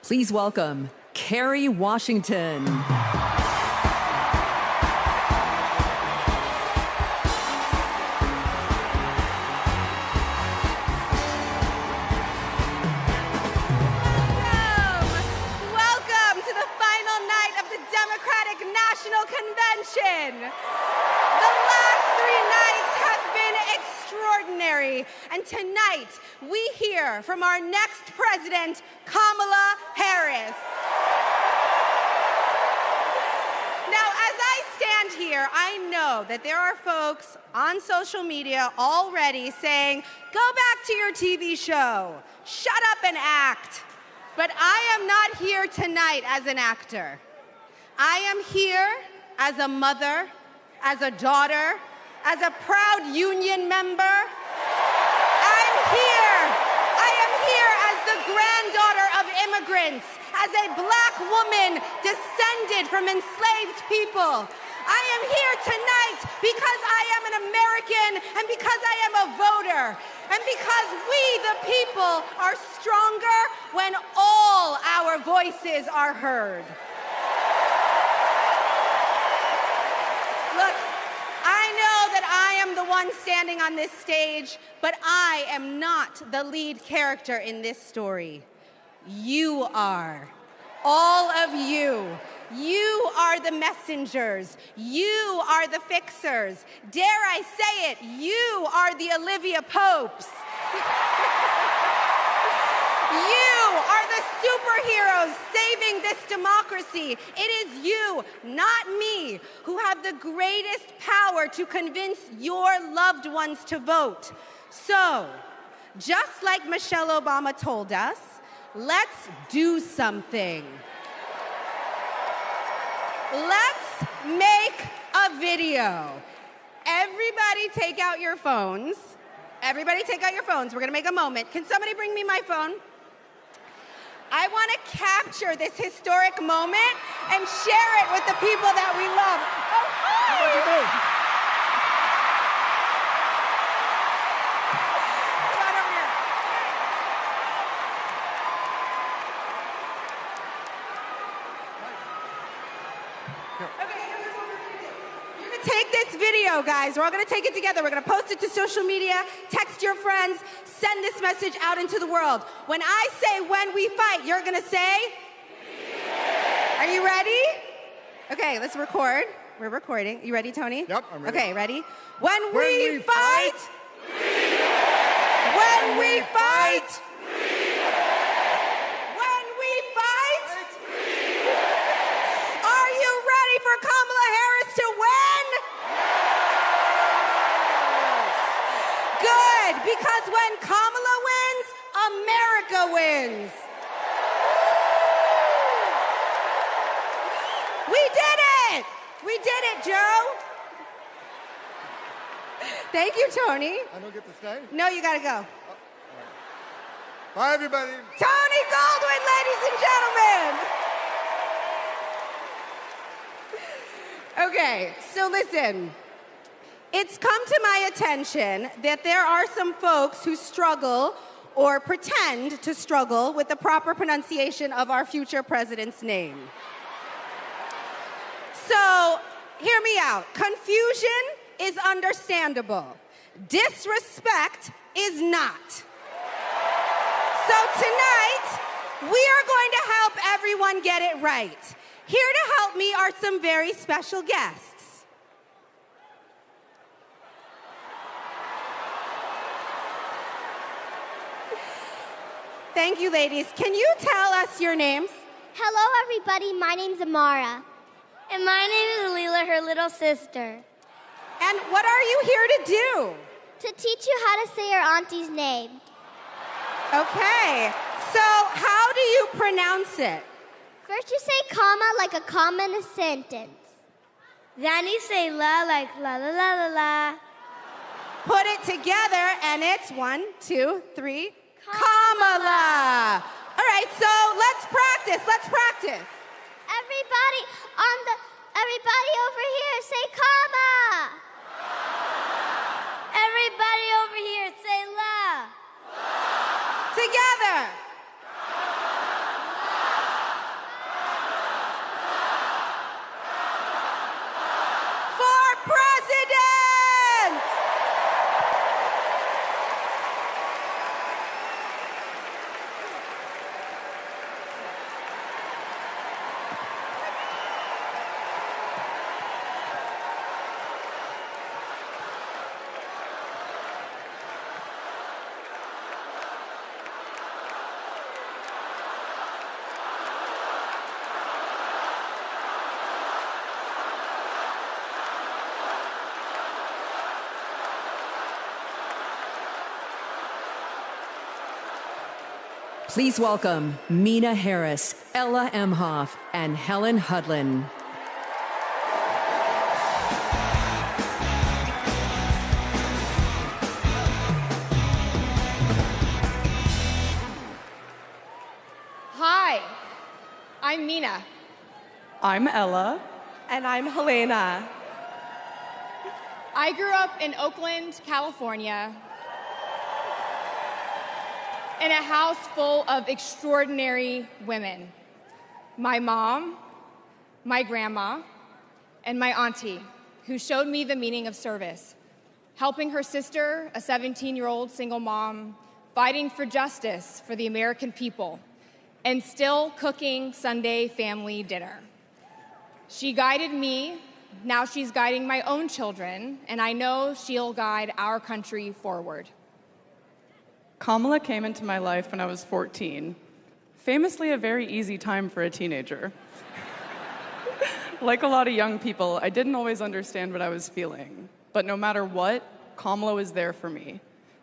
Please welcome Kerry Washington. Convention. The last 3 nights have been extraordinary, and tonight we hear from our next president, Kamala Harris. Now, as I stand here, I know that there are folks on social media already saying, go back to your TV show, shut up and act. But I am not here tonight as an actor. I am here as a mother, as a daughter, as a proud union member. I am here as the granddaughter of immigrants, as a black woman descended from enslaved people. I am here tonight because I am an American and because I am a voter and because we, the people, are stronger when all our voices are heard. Look, I know that I am the one standing on this stage, but I am not the lead character in this story. You are. All of you. You are the messengers. You are the fixers. Dare I say it, you are the Olivia Popes. You are the superheroes saving this democracy. It is you, not me, who have the greatest power to convince your loved ones to vote. So, just like Michelle Obama told us, let's do something. Let's make a video. Everybody take out your phones. Everybody take out your phones. We're going to make a moment. Can somebody bring me my phone? I want to capture this historic moment and share it with the people that we love. Oh, hi! What'd you do? Come on over here. Okay, here's what we're going to do. You're going to take this video, guys. We're all going to take it together. We're going to post it to social media, text your friends, send this message out into the world. When I say when we fight, you're going to say? Are you ready? Okay, let's record. We're recording. You ready, Tony? Yep, I'm ready. Okay, ready? When we fight, when we fight, when we fight, are you ready for Kamala Harris to win? Good, because when Kamala wins, America wins. We did it! We did it, Joe. Thank you, Tony. I don't get to stay? No, you gotta go. Bye, everybody. Tony Goldwyn, ladies and gentlemen. Okay, so listen. It's come to my attention that there are some folks who struggle or pretend to struggle with the proper pronunciation of our future president's name. So, hear me out. Confusion is understandable. Disrespect is not. So tonight, we are going to help everyone get it right. Here to help me are some very special guests. Thank you, ladies. Can you tell us your names? Hello, everybody. My name's Amara. And my name is Leela, her little sister. And what are you here to do? To teach you how to say your auntie's name. Okay. So how do you pronounce it? First, you say comma like a comma in a sentence. Then you say la like la la la la la. Put it together, and it's 1, 2, 3, Kamala. All right, so let's practice. Let's practice. Everybody over here, say comma. Everybody over here, say la. Together. Please welcome Mina Harris, Ella Emhoff, and Helen Hudlin. Hi, I'm Mina. I'm Ella. And I'm Helena. I grew up in Oakland, California, in a house full of extraordinary women. My mom, my grandma, and my auntie, who showed me the meaning of service, helping her sister, a 17-year-old single mom, fighting for justice for the American people, and still cooking Sunday family dinner. She guided me, now she's guiding my own children, and I know she'll guide our country forward. Kamala came into my life when I was 14. Famously a very easy time for a teenager. Like a lot of young people, I didn't always understand what I was feeling. But no matter what, Kamala was there for me.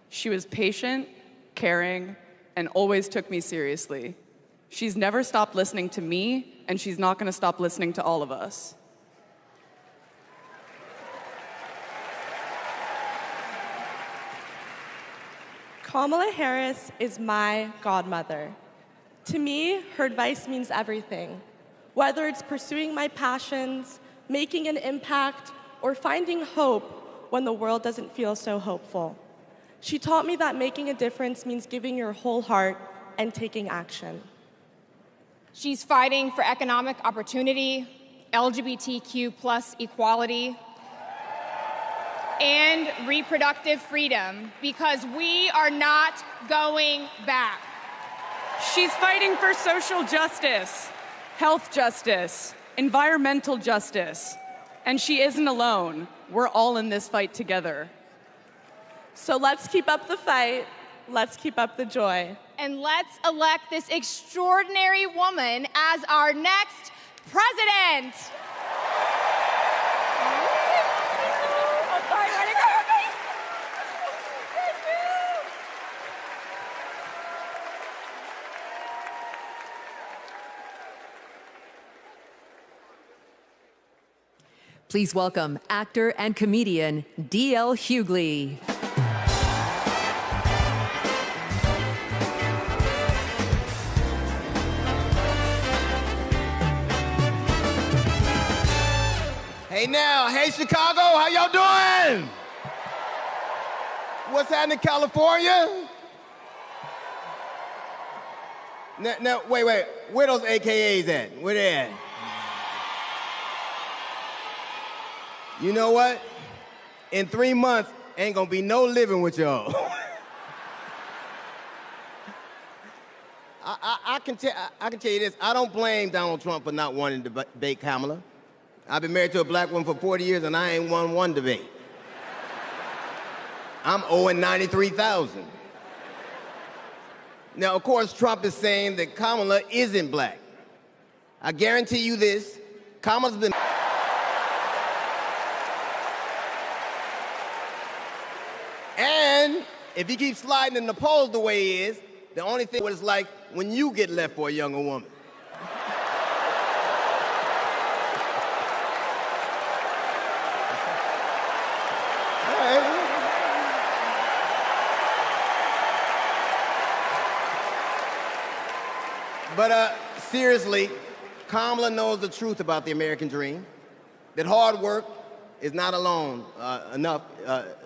She was patient, caring, and always took me seriously. She's never stopped listening to me, and she's not going to stop listening to all of us. Kamala Harris is my godmother. To me, her advice means everything. Whether it's pursuing my passions, making an impact, or finding hope when the world doesn't feel so hopeful. She taught me that making a difference means giving your whole heart and taking action. She's fighting for economic opportunity, LGBTQ+ equality, and reproductive freedom, because we are not going back. She's fighting for social justice, health justice, environmental justice, and she isn't alone. We're all in this fight together. So let's keep up the fight, let's keep up the joy. And let's elect this extraordinary woman as our next president. Please welcome actor and comedian D.L. Hughley. Hey now, hey Chicago, how y'all doing? What's happening in California? Now, wait, where those AKAs at? Where they at? You know what? In 3 months, ain't gonna be no living with y'all. I can tell you this, I don't blame Donald Trump for not wanting to debate Kamala. I've been married to a black woman for 40 years and I ain't won one debate. I'm owing 93,000. Now, of course, Trump is saying that Kamala isn't black. I guarantee you this, Kamala's been... And if he keeps sliding in the polls the way he is, the only thing what it's like when you get left for a younger woman. But seriously, Kamala knows the truth about the American dream, that hard work is not alone enough,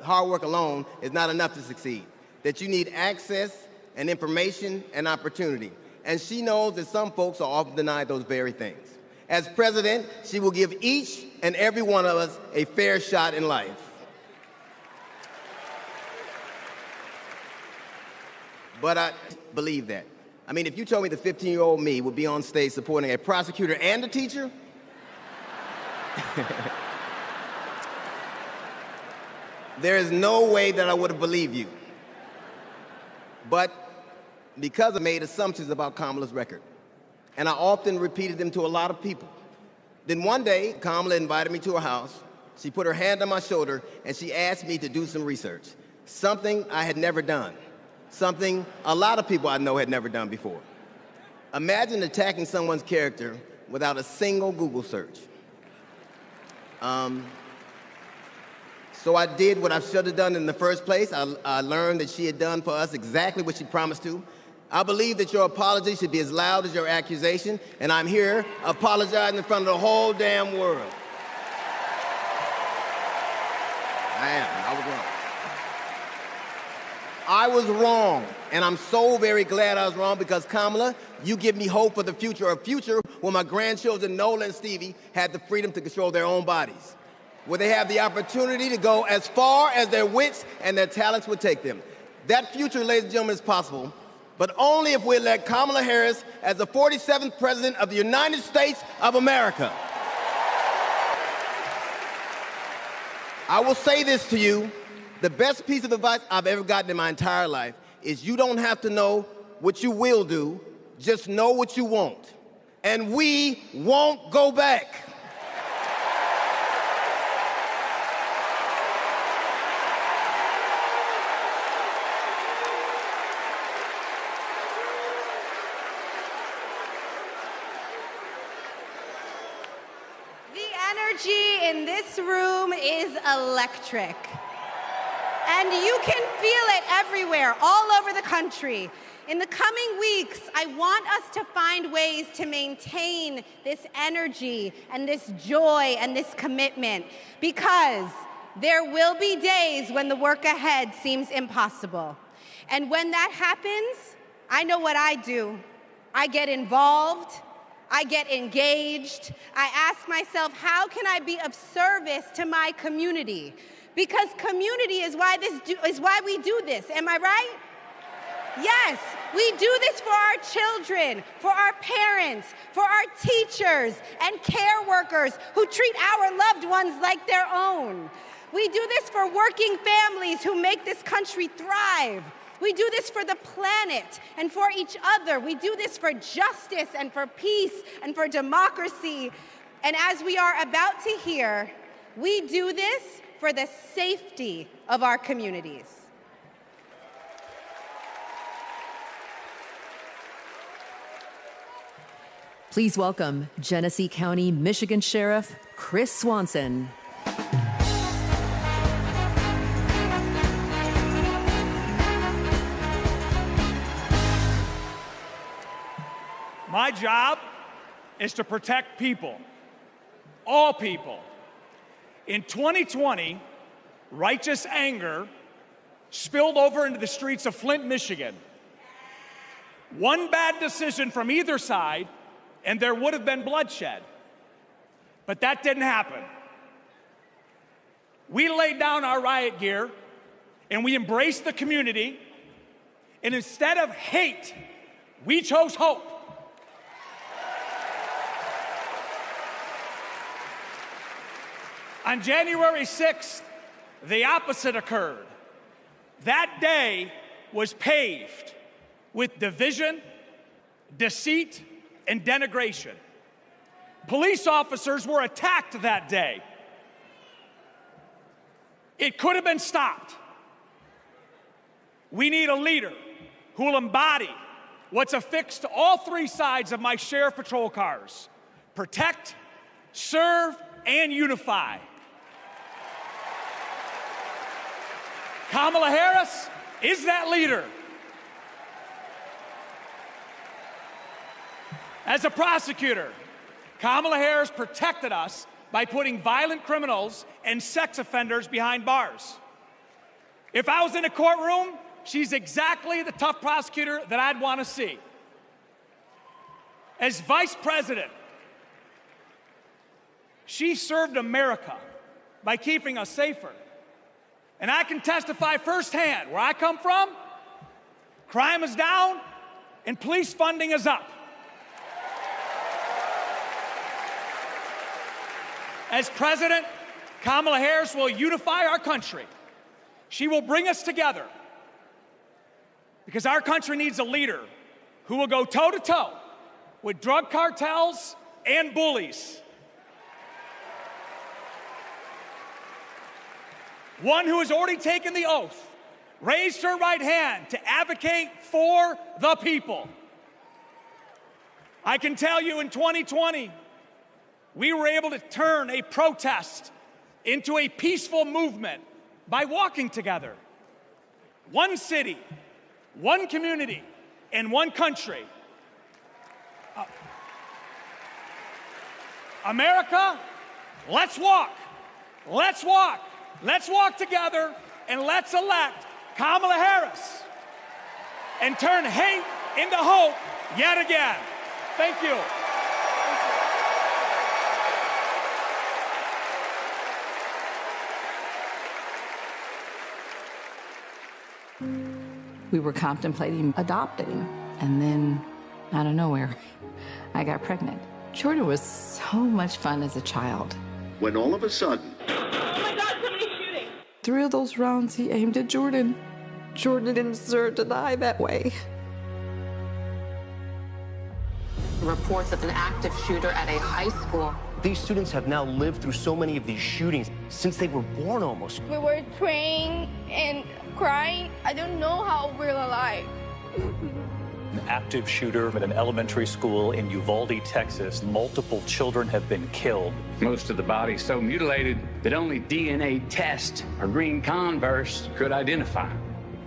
hard work alone is not enough to succeed, that you need access and information and opportunity. And she knows that some folks are often denied those very things. As president, she will give each and every one of us a fair shot in life. But I believe that. I mean, if you told me the 15-year-old me would be on stage supporting a prosecutor and a teacher, there is no way that I would have believed you. But because I made assumptions about Kamala's record, and I often repeated them to a lot of people. Then one day, Kamala invited me to her house. She put her hand on my shoulder, and she asked me to do some research, something I had never done. something a lot of people I know had never done before. Imagine attacking someone's character without a single Google search. So I did what I should have done in the first place. I learned that she had done for us exactly what she promised to. I believe that your apology should be as loud as your accusation, and I'm here apologizing in front of the whole damn world. I was wrong. I was wrong, and I'm so very glad I was wrong because, Kamala, you give me hope for the future, a future where my grandchildren, Nola and Stevie, had the freedom to control their own bodies, where they have the opportunity to go as far as their wits and their talents would take them. That future, ladies and gentlemen, is possible, but only if we elect Kamala Harris as the 47th President of the United States of America. I will say this to you, the best piece of advice I've ever gotten in my entire life is you don't have to know what you will do, just know what you won't. And we won't go back. In this room is electric. And you can feel it everywhere, all over the country. In the coming weeks, I want us to find ways to maintain this energy and this joy and this commitment, because there will be days when the work ahead seems impossible. And when that happens, I know what I do. I get involved. I get engaged. I ask myself, how can I be of service to my community? Because community is why we do this. Am I right? Yes, we do this for our children, for our parents, for our teachers and care workers who treat our loved ones like their own. We do this for working families who make this country thrive. We do this for the planet and for each other. We do this for justice and for peace and for democracy. And as we are about to hear, we do this for the safety of our communities. Please welcome Genesee County, Michigan Sheriff Chris Swanson. My job is to protect people, all people. In 2020, righteous anger spilled over into the streets of Flint, Michigan. One bad decision from either side, and there would have been bloodshed. But that didn't happen. We laid down our riot gear, and we embraced the community, and instead of hate, we chose hope. On January 6th, the opposite occurred. That day was paved with division, deceit, and denigration. Police officers were attacked that day. It could have been stopped. We need a leader who will embody what's affixed to all three sides of my sheriff patrol cars: protect, serve, and unify. Kamala Harris is that leader. As a prosecutor, Kamala Harris protected us by putting violent criminals and sex offenders behind bars. If I was in a courtroom, she's exactly the tough prosecutor that I'd want to see. As vice president, she served America by keeping us safer. And I can testify firsthand, where I come from, crime is down and police funding is up. As president, Kamala Harris will unify our country. She will bring us together, because our country needs a leader who will go toe-to-toe with drug cartels and bullies. One who has already taken the oath raised her right hand to advocate for the people. I can tell you in 2020, we were able to turn a protest into a peaceful movement by walking together. One city, one community, and one country. America, let's walk. Let's walk. Let's walk together and let's elect Kamala Harris and turn hate into hope yet again. Thank you. We were contemplating adopting, and then, out of nowhere, I got pregnant. Jordan was so much fun as a child. When all of a sudden... Oh my God, somebody's shooting! 3 of those rounds he aimed at Jordan. Jordan didn't deserve to die that way. Reports of an active shooter at a high school. These students have now lived through so many of these shootings since they were born almost. We were praying and crying. I don't know how we're alive. An active shooter at an elementary school in Uvalde, Texas. Multiple children have been killed. Most of the body's so mutilated that only DNA test or green Converse could identify.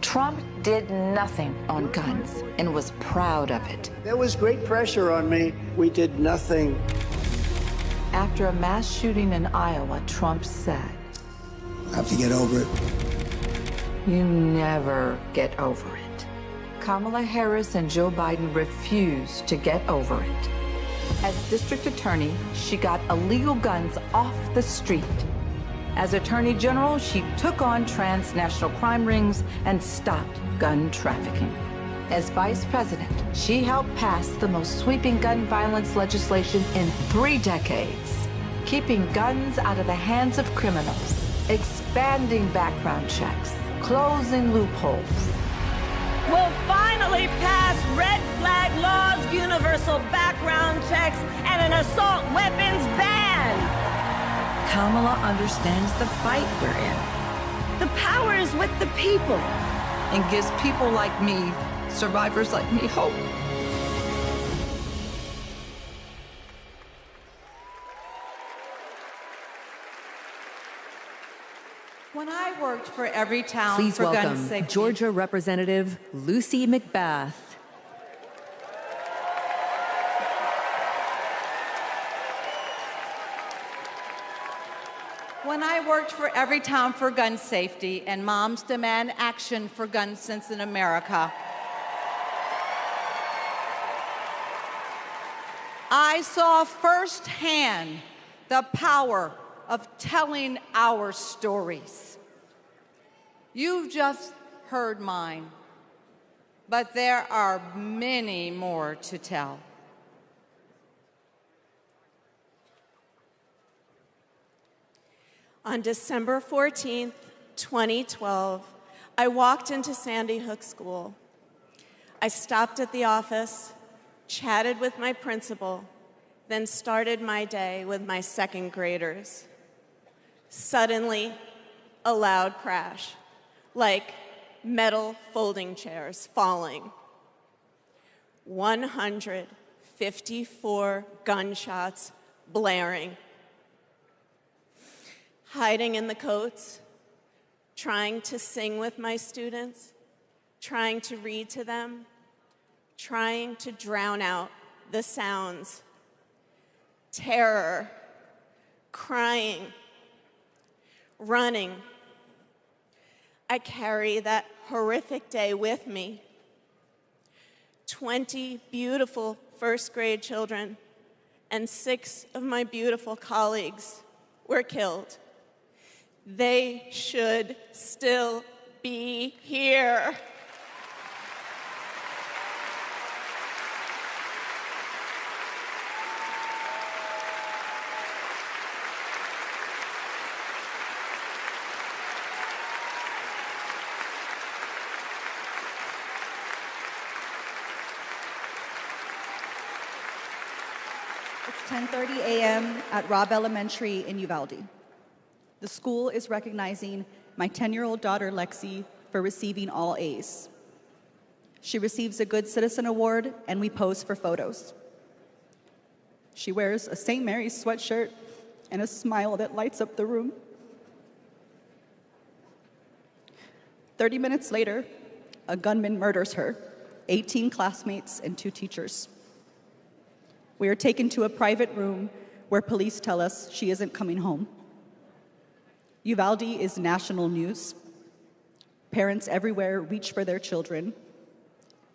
Trump did nothing on guns and was proud of it. There was great pressure on me. We did nothing. After a mass shooting in Iowa, Trump said, I have to get over it. You never get over it. Kamala Harris and Joe Biden refused to get over it. As district attorney, she got illegal guns off the street. As Attorney General, she took on transnational crime rings and stopped gun trafficking. As Vice President, she helped pass the most sweeping gun violence legislation in 3 decades, keeping guns out of the hands of criminals, expanding background checks, closing loopholes. We'll finally pass red flag laws, universal background checks, and an assault weapons ban. Kamala understands the fight we're in. The power is with the people. And gives people like me, survivors like me, hope. When I worked for Everytown Please for gun welcome safety. Georgia Representative Lucy McBath. When I worked for Everytown for gun safety and Moms Demand Action for Gun Sense in America, I saw firsthand the power of telling our stories. You've just heard mine, but there are many more to tell. On December 14th, 2012, I walked into Sandy Hook School. I stopped at the office, chatted with my principal, then started my day with my second graders. Suddenly, a loud crash, like metal folding chairs falling. 154 gunshots blaring. Hiding in the coats, trying to sing with my students, trying to read to them, trying to drown out the sounds. Terror, crying, running. I carry that horrific day with me. 20 beautiful first grade children and 6 of my beautiful colleagues were killed. They should still be here. It's 10:30 a.m. at Robb Elementary in Uvalde. The school is recognizing my 10-year-old daughter, Lexi, for receiving all A's. She receives a Good Citizen Award, and we pose for photos. She wears a St. Mary's sweatshirt and a smile that lights up the room. 30 minutes later, a gunman murders her, 18 classmates, and 2 teachers. We are taken to a private room where police tell us she isn't coming home. Uvalde is national news. Parents everywhere reach for their children.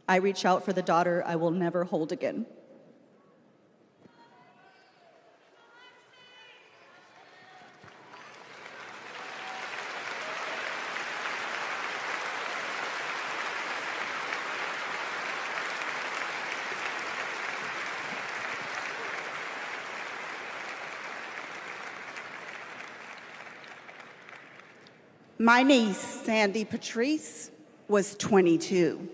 I reach out for the daughter I will never hold again. My niece, Sandy Patrice, was 22.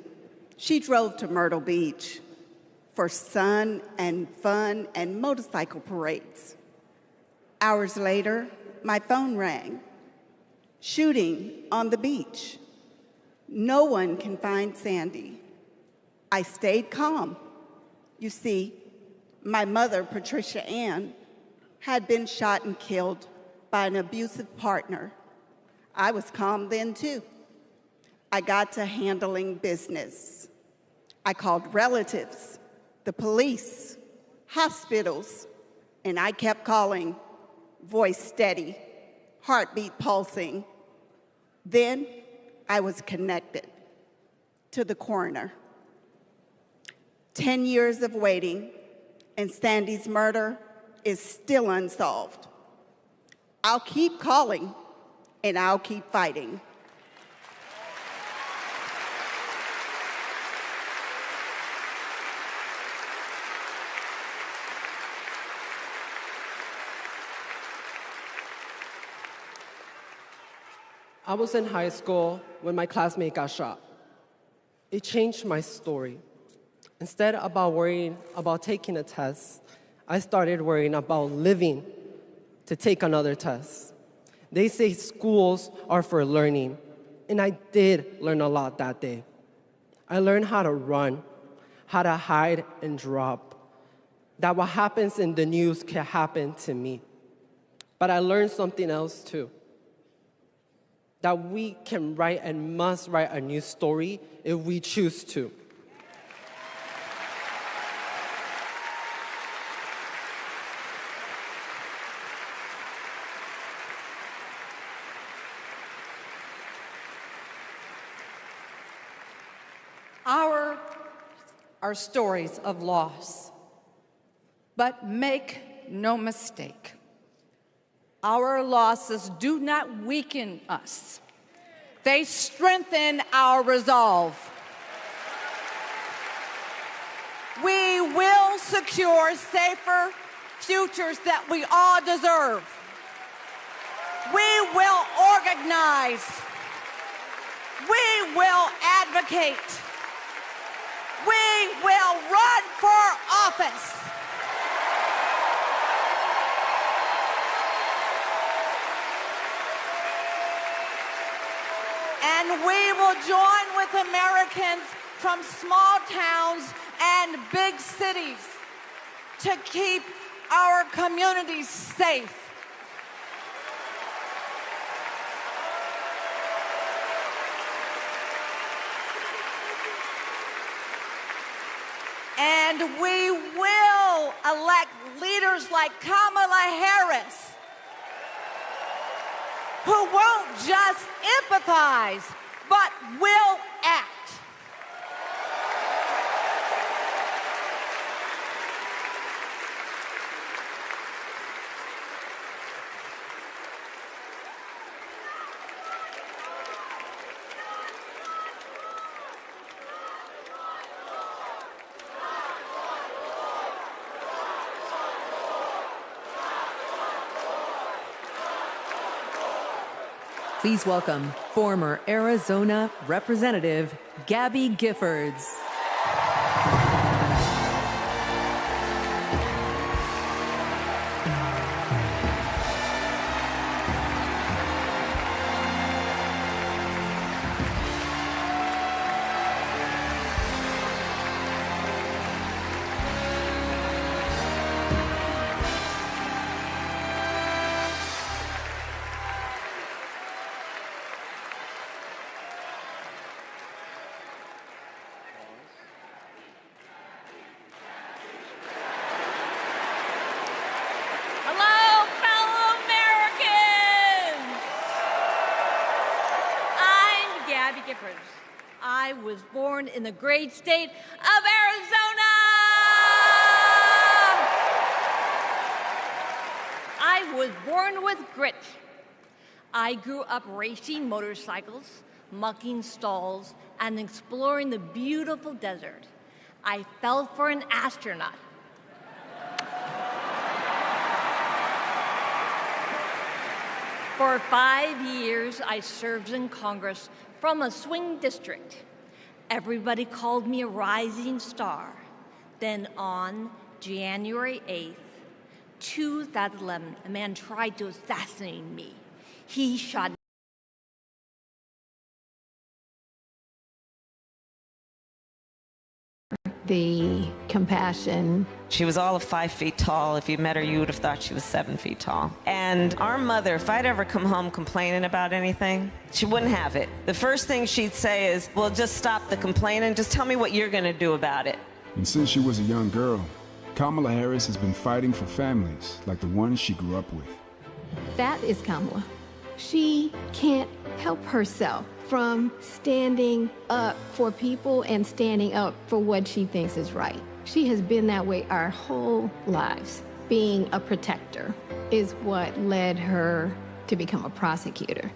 She drove to Myrtle Beach for sun and fun and motorcycle parades. Hours later, my phone rang. Shooting on the beach. No one can find Sandy. I stayed calm. You see, my mother, Patricia Ann, had been shot and killed by an abusive partner. I was calm then, too. I got to handling business. I called relatives, the police, hospitals, and I kept calling, voice steady, heartbeat pulsing. Then I was connected to the coroner. 10 years of waiting, and Sandy's murder is still unsolved. I'll keep calling, and I'll keep fighting. I was in high school when my classmate got shot. It changed my story. Instead of worrying about taking a test, I started worrying about living to take another test. They say schools are for learning, and I did learn a lot that day. I learned how to run, how to hide and drop, that what happens in the news can happen to me. But I learned something else too, that we can write and must write a new story if we choose to. Are stories of loss. But make no mistake, our losses do not weaken us. They strengthen our resolve. We will secure safer futures that we all deserve. We will organize. We will advocate. We will run for office. And we will join with Americans from small towns and big cities to keep our communities safe. And we will elect leaders like Kamala Harris, who won't just empathize, but will act. Please welcome former Arizona Representative Gabby Giffords. was born in the great state of Arizona. I was born with grit. I grew up racing motorcycles, mucking stalls, and exploring the beautiful desert. I fell for an astronaut. For 5 years, I served in Congress from a swing district. Everybody called me a rising star. Then on January 8th, 2011, a man tried to assassinate me. He shot the compassion. She was all of 5 feet tall. If you met her, you would have thought she was 7 feet tall. And our mother, if I'd ever come home complaining about anything, she wouldn't have it. The first thing she'd say is, well, just stop the complaining. Just tell me what you're going to do about it. And since she was a young girl, Kamala Harris has been fighting for families like the ones she grew up with. That is Kamala. She can't help herself from standing up for people and standing up for what she thinks is right. She has been that way our whole lives. Being a protector is what led her to become a prosecutor.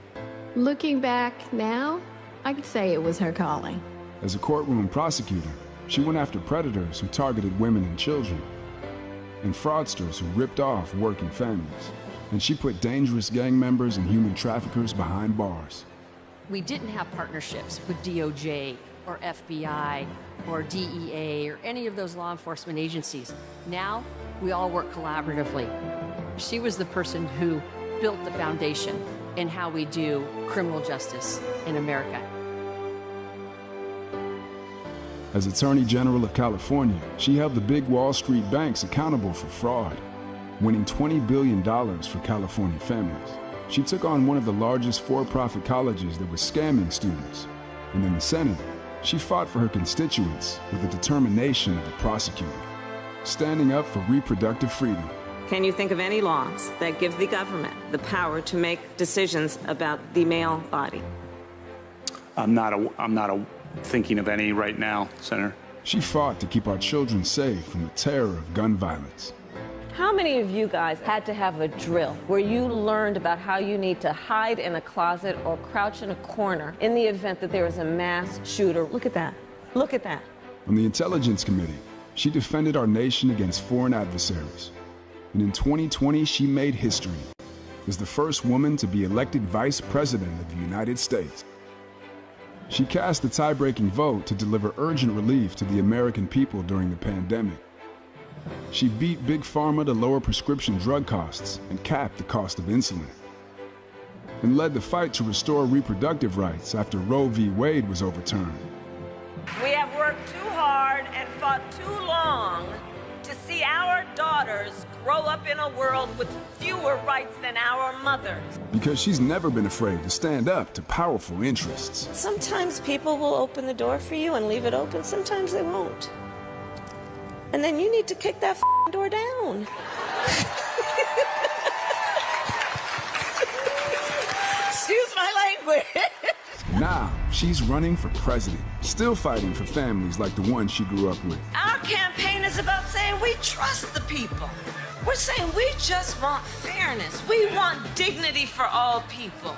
Looking back now, I could say it was her calling. As a courtroom prosecutor, she went after predators who targeted women and children, and fraudsters who ripped off working families. And she put dangerous gang members and human traffickers behind bars. We didn't have partnerships with DOJ or FBI or DEA or any of those law enforcement agencies. Now, we all work collaboratively. She was the person who built the foundation in how we do criminal justice in America. As Attorney General of California, she held the big Wall Street banks accountable for fraud, winning $20 billion for California families. She took on one of the largest for-profit colleges that was scamming students. And in the Senate, she fought for her constituents with the determination of a prosecutor, standing up for reproductive freedom. Can you think of any laws that give the government the power to make decisions about the male body? I'm not thinking of any right now, Senator. She fought to keep our children safe from the terror of gun violence. How many of you guys had to have a drill where you learned about how you need to hide in a closet or crouch in a corner in the event that there is a mass shooter? Look at that. Look at that. On the Intelligence Committee, she defended our nation against foreign adversaries. And in 2020, she made history as the first woman to be elected Vice President of the United States. She cast the tie-breaking vote to deliver urgent relief to the American people during the pandemic. She beat Big Pharma to lower prescription drug costs and cap the cost of insulin, and led the fight to restore reproductive rights after Roe v. Wade was overturned. We have worked too hard and fought too long to see our daughters grow up in a world with fewer rights than our mothers. Because she's never been afraid to stand up to powerful interests. Sometimes people will open the door for you and leave it open. Sometimes they won't. And then you need to kick that door down. Excuse my language. Now, she's running for president, still fighting for families like the one she grew up with. Our campaign is about saying we trust the people. We're saying we just want fairness. We want dignity for all people.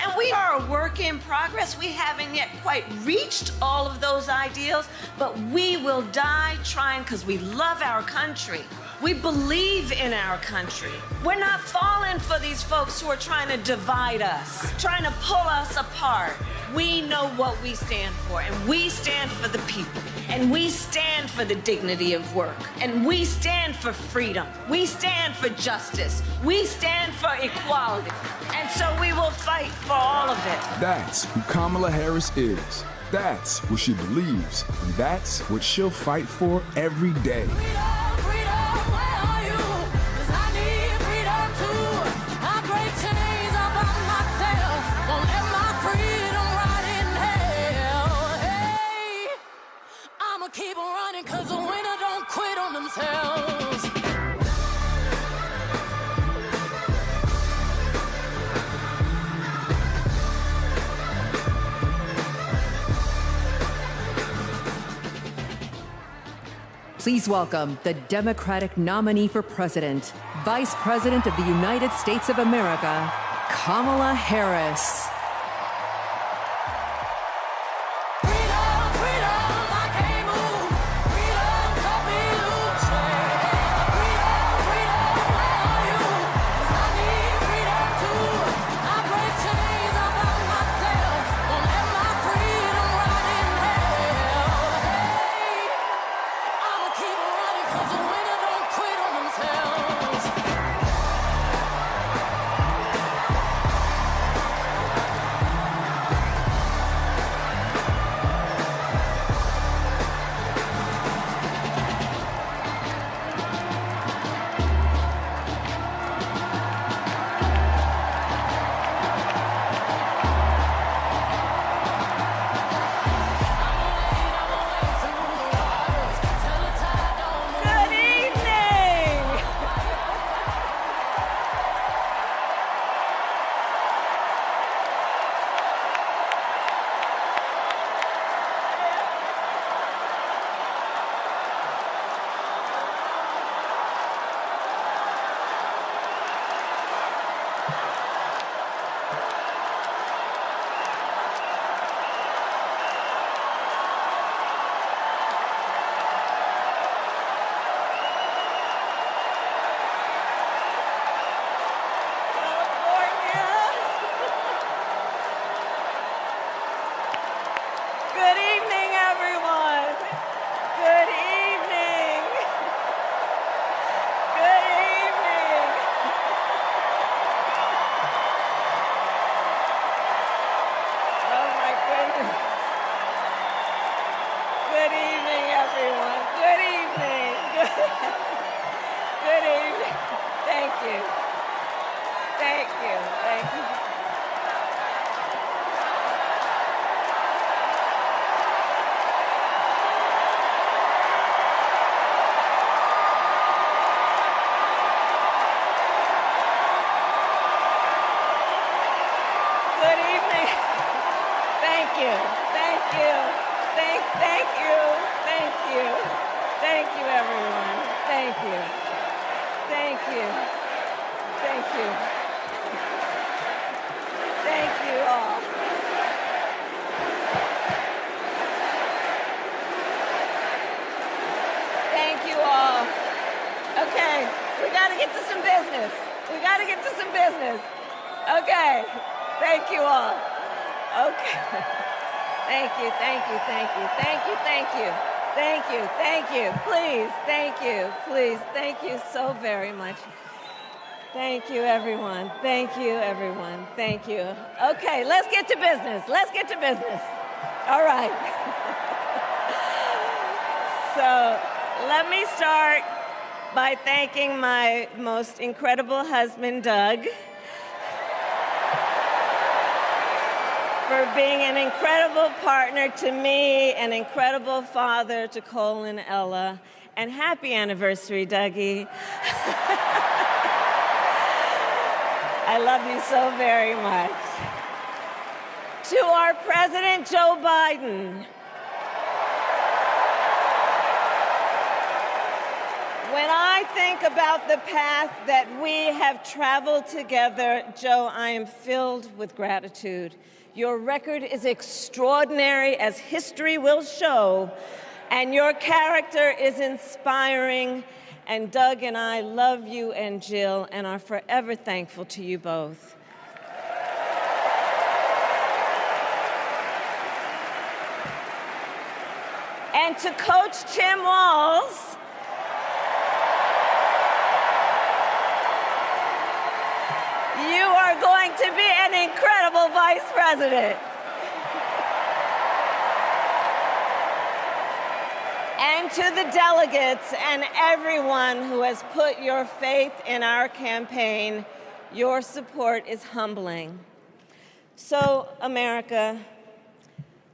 And we are a work in progress. We haven't yet quite reached all of those ideals, but we will die trying because we love our country. We believe in our country. We're not falling for these folks who are trying to divide us, trying to pull us apart. We know what we stand for, and we stand for the people, and we stand for the dignity of work, and we stand for freedom. We stand for justice. We stand for equality. And so we will fight for all of it. That's who Kamala Harris is. That's what she believes, and that's what she'll fight for every day. Keep on running, cause the winner don't quit on themselves. Please welcome the Democratic nominee for president, Vice President of the United States of America, Kamala Harris. So very much. Thank you, everyone. Thank you, everyone. Thank you. Okay, let's get to business. Let's get to business. All right. So let me start by thanking my most incredible husband, Doug, for being an incredible partner to me, an incredible father to Cole and Ella. And happy anniversary, Dougie. I love you so very much. To our President, Joe Biden. When I think about the path that we have traveled together, Joe, I am filled with gratitude. Your record is extraordinary, as history will show. And your character is inspiring, and Doug and I love you and Jill and are forever thankful to you both. And to Coach Tim Walz, you are going to be an incredible vice president. And to the delegates and everyone who has put your faith in our campaign, your support is humbling. So, America,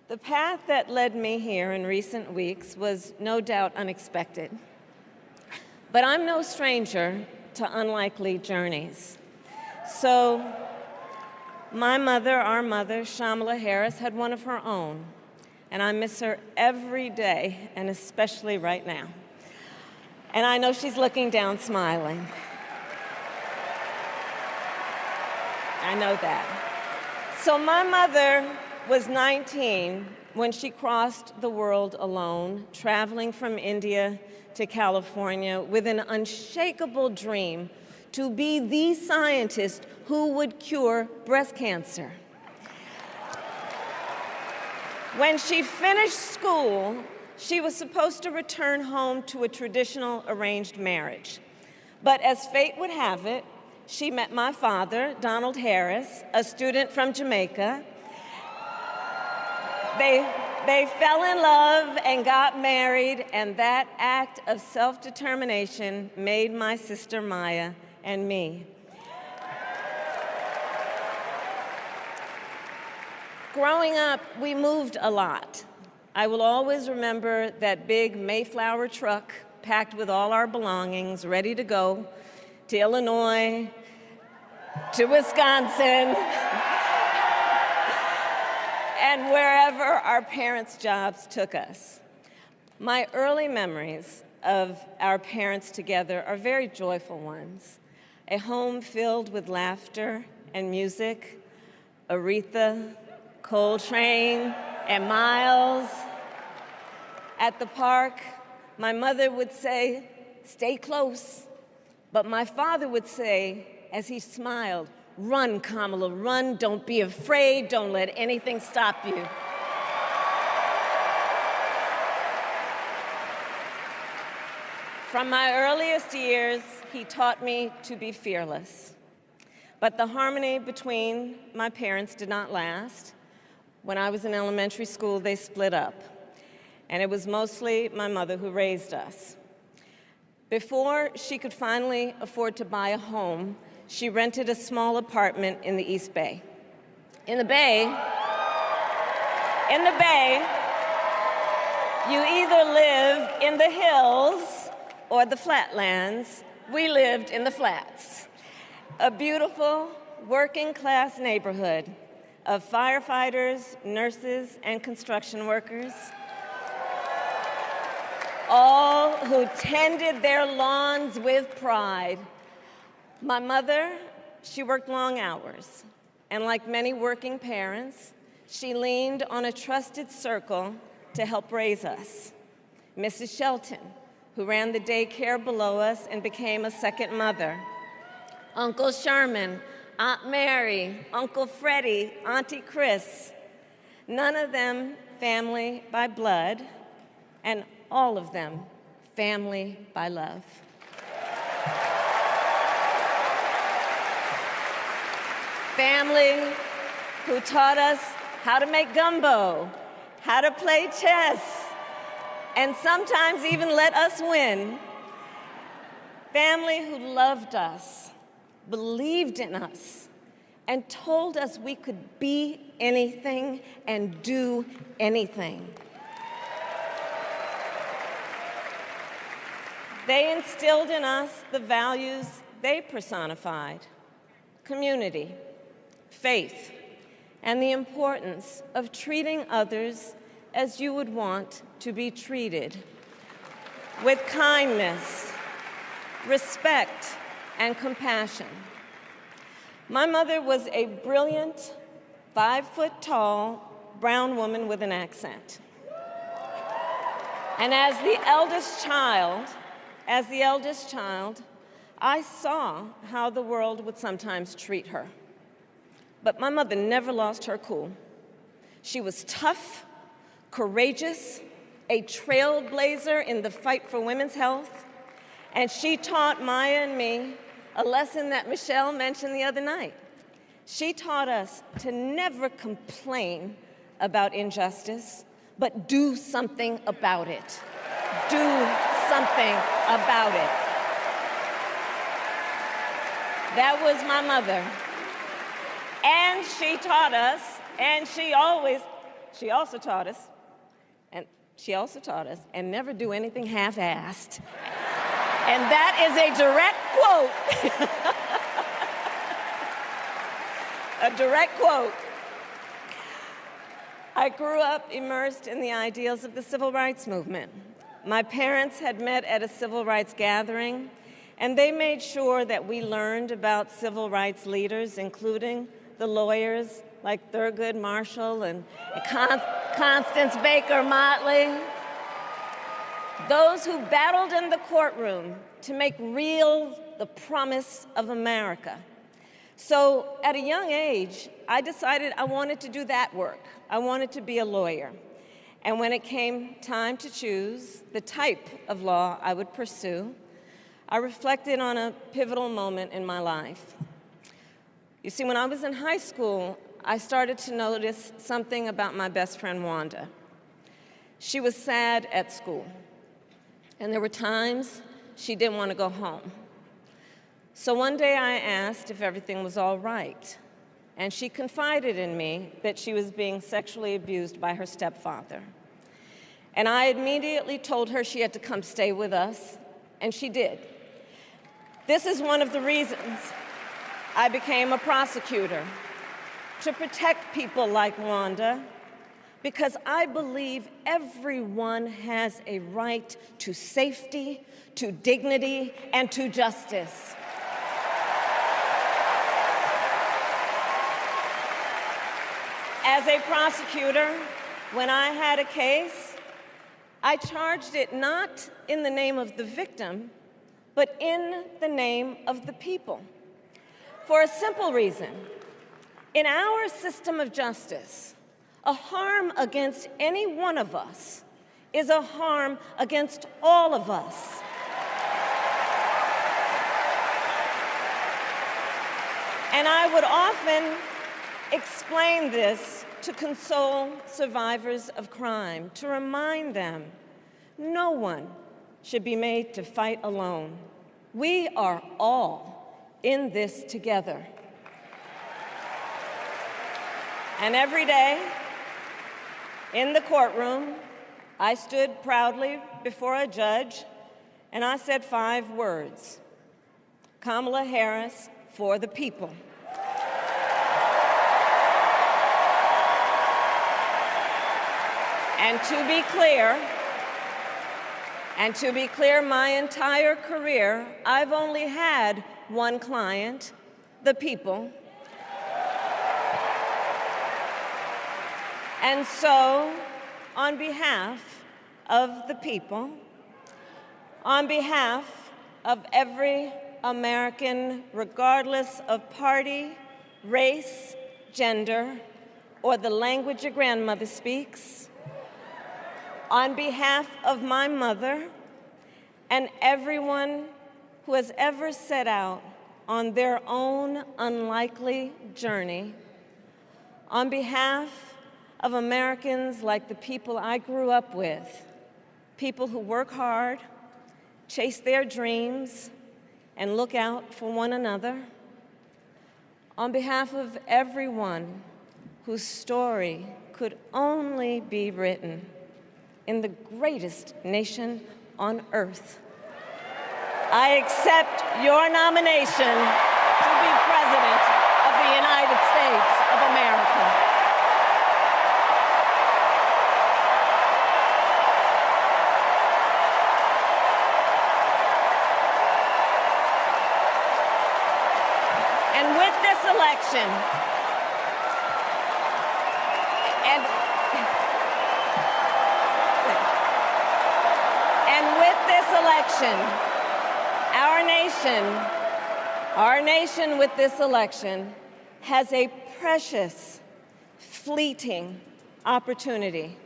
the path that led me here in recent weeks was no doubt unexpected. But I'm no stranger to unlikely journeys. So, my mother, our mother, Kamala Harris, had one of her own. And I miss her every day, and especially right now. And I know she's looking down smiling. I know that. So my mother was 19 when she crossed the world alone, traveling from India to California with an unshakable dream to be the scientist who would cure breast cancer. When she finished school, she was supposed to return home to a traditional arranged marriage. But as fate would have it, she met my father, Donald Harris, a student from Jamaica. They fell in love and got married, and that act of self-determination made my sister Maya and me. Growing up, we moved a lot. I will always remember that big Mayflower truck packed with all our belongings, ready to go to Illinois, to Wisconsin, and wherever our parents' jobs took us. My early memories of our parents together are very joyful ones. A home filled with laughter and music, Aretha, Coltrane, and Miles. At the park, my mother would say, "Stay close." But my father would say, as he smiled, "Run, Kamala, run. Don't be afraid. Don't let anything stop you." From my earliest years, he taught me to be fearless. But the harmony between my parents did not last. When I was in elementary school, they split up. And it was mostly my mother who raised us. Before she could finally afford to buy a home, she rented a small apartment in the East Bay. In the Bay, you either live in the hills or the flatlands. We lived in the flats. A beautiful working-class neighborhood of firefighters, nurses, and construction workers, all who tended their lawns with pride. My mother, she worked long hours, and like many working parents, she leaned on a trusted circle to help raise us. Mrs. Shelton, who ran the daycare below us and became a second mother. Uncle Sherman, Aunt Mary, Uncle Freddie, Auntie Chris. None of them family by blood, and all of them family by love. Family who taught us how to make gumbo, how to play chess, and sometimes even let us win. Family who loved us, believed in us, and told us we could be anything and do anything. They instilled in us the values they personified: community, faith, and the importance of treating others as you would want to be treated, with kindness, respect, and compassion. My mother was a brilliant, 5-foot-tall, brown woman with an accent. And as the eldest child, I saw how the world would sometimes treat her. But my mother never lost her cool. She was tough, courageous, a trailblazer in the fight for women's health, and she taught Maya and me a lesson that Michelle mentioned the other night. She taught us to never complain about injustice, but do something about it. Do something about it. That was my mother. And she taught us, and she also taught us, and never do anything half-assed. And that is a direct quote. A direct quote. I grew up immersed in the ideals of the civil rights movement. My parents had met at a civil rights gathering, and they made sure that we learned about civil rights leaders, including the lawyers like Thurgood Marshall and Constance Baker Motley, those who battled in the courtroom to make real the promise of America. So at a young age, I decided I wanted to do that work. I wanted to be a lawyer. And when it came time to choose the type of law I would pursue, I reflected on a pivotal moment in my life. You see, when I was in high school, I started to notice something about my best friend, Wanda. She was sad at school, and there were times she didn't want to go home. So one day I asked if everything was all right, and she confided in me that she was being sexually abused by her stepfather. And I immediately told her she had to come stay with us, and she did. This is one of the reasons I became a prosecutor, to protect people like Wanda, because I believe everyone has a right to safety, to dignity, and to justice. As a prosecutor, when I had a case, I charged it not in the name of the victim, but in the name of the people. For a simple reason. In our system of justice, a harm against any one of us is a harm against all of us. And I would often explain this to console survivors of crime, to remind them no one should be made to fight alone. We are all in this together. And every day in the courtroom, I stood proudly before a judge and I said 5 words: Kamala Harris for the people. And to be clear, my entire career, I've only had one client, the people. And so, on behalf of the people, on behalf of every American, regardless of party, race, gender, or the language your grandmother speaks, on behalf of my mother and everyone who has ever set out on their own unlikely journey, on behalf of Americans like the people I grew up with, people who work hard, chase their dreams, and look out for one another, on behalf of everyone whose story could only be written in the greatest nation on earth, I accept your nomination to be President of the United States of America. And with this election, our nation with this election has a precious, fleeting opportunity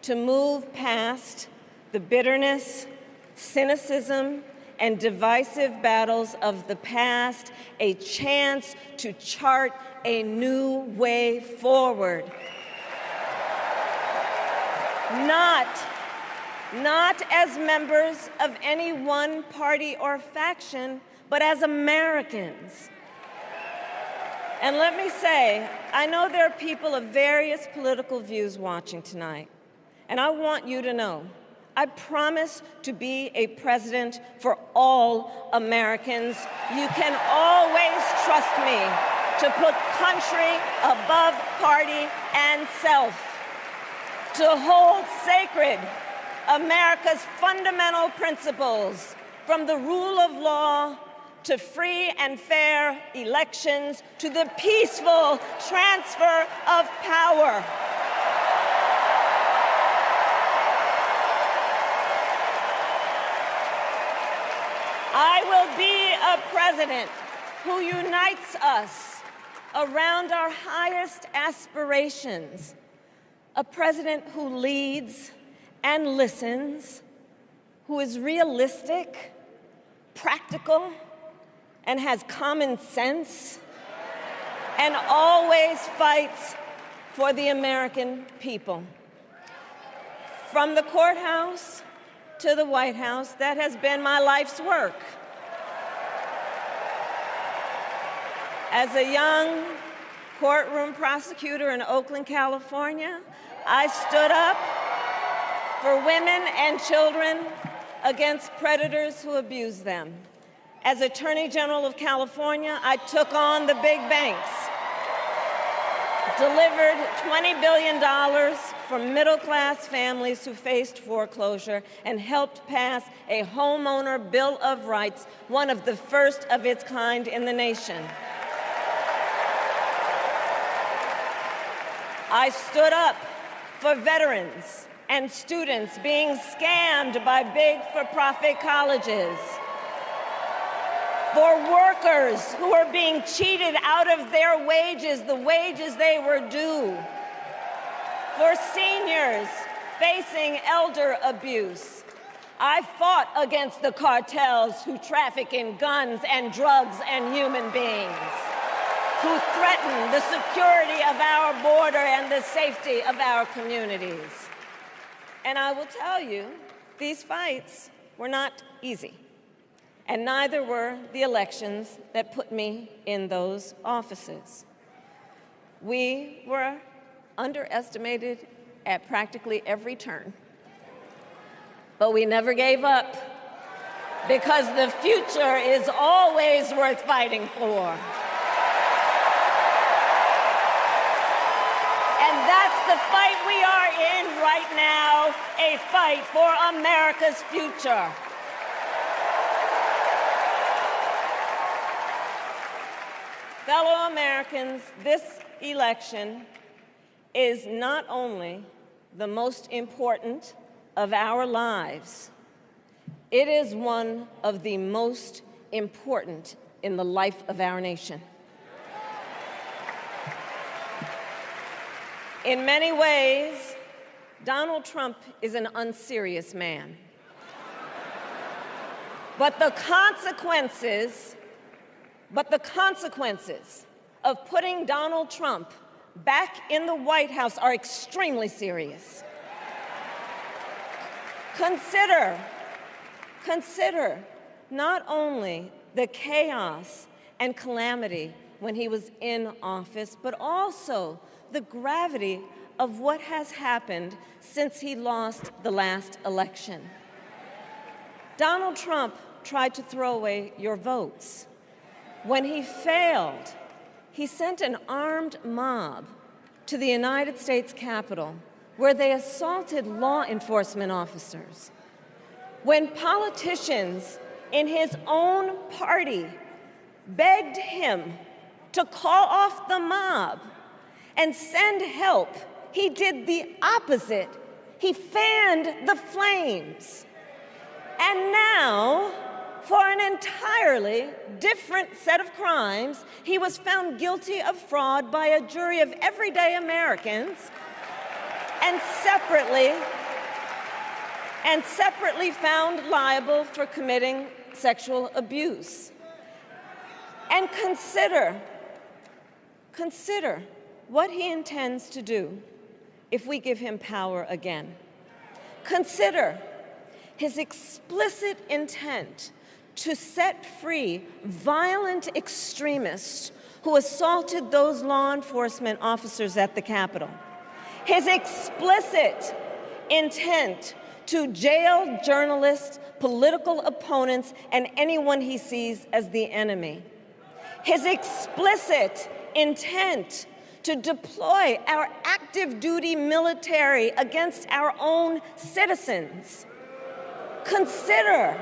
to move past the bitterness, cynicism, and divisive battles of the past, a chance to chart a new way forward. Not as members of any one party or faction, but as Americans. And let me say, I know there are people of various political views watching tonight, and I want you to know, I promise to be a president for all Americans. You can always trust me to put country above party and self, to hold sacred America's fundamental principles, from the rule of law to free and fair elections to the peaceful transfer of power. I will be a president who unites us around our highest aspirations, a president who leads and listens, who is realistic, practical, and has common sense, and always fights for the American people. From the courthouse to the White House, that has been my life's work. As a young courtroom prosecutor in Oakland, California, I stood up for women and children against predators who abuse them. As Attorney General of California, I took on the big banks, delivered $20 billion for middle-class families who faced foreclosure, and helped pass a homeowner Bill of Rights, one of the first of its kind in the nation. I stood up for veterans and students being scammed by big for-profit colleges, for workers who are being cheated out of their wages, the wages they were due, for seniors facing elder abuse. I fought against the cartels who traffic in guns and drugs and human beings, who threaten the security of our border and the safety of our communities. And I will tell you, these fights were not easy. And neither were the elections that put me in those offices. We were underestimated at practically every turn. But we never gave up, because the future is always worth fighting for. And that's the fight we are in right now, a fight for America's future. Fellow Americans, this election is not only the most important of our lives, it is one of the most important in the life of our nation. In many ways, Donald Trump is an unserious man. But the consequences of putting Donald Trump back in the White House are extremely serious. Consider not only the chaos and calamity when he was in office, but also the gravity of what has happened since he lost the last election. Donald Trump tried to throw away your votes. When he failed, he sent an armed mob to the United States Capitol, where they assaulted law enforcement officers. When politicians in his own party begged him to call off the mob and send help, he did the opposite. He fanned the flames. And now, for an entirely different set of crimes, he was found guilty of fraud by a jury of everyday Americans, and separately found liable for committing sexual abuse. And consider what he intends to do if we give him power again. Consider his explicit intent to set free violent extremists who assaulted those law enforcement officers at the Capitol. His explicit intent to jail journalists, political opponents, and anyone he sees as the enemy. His explicit intent to deploy our active duty military against our own citizens. Consider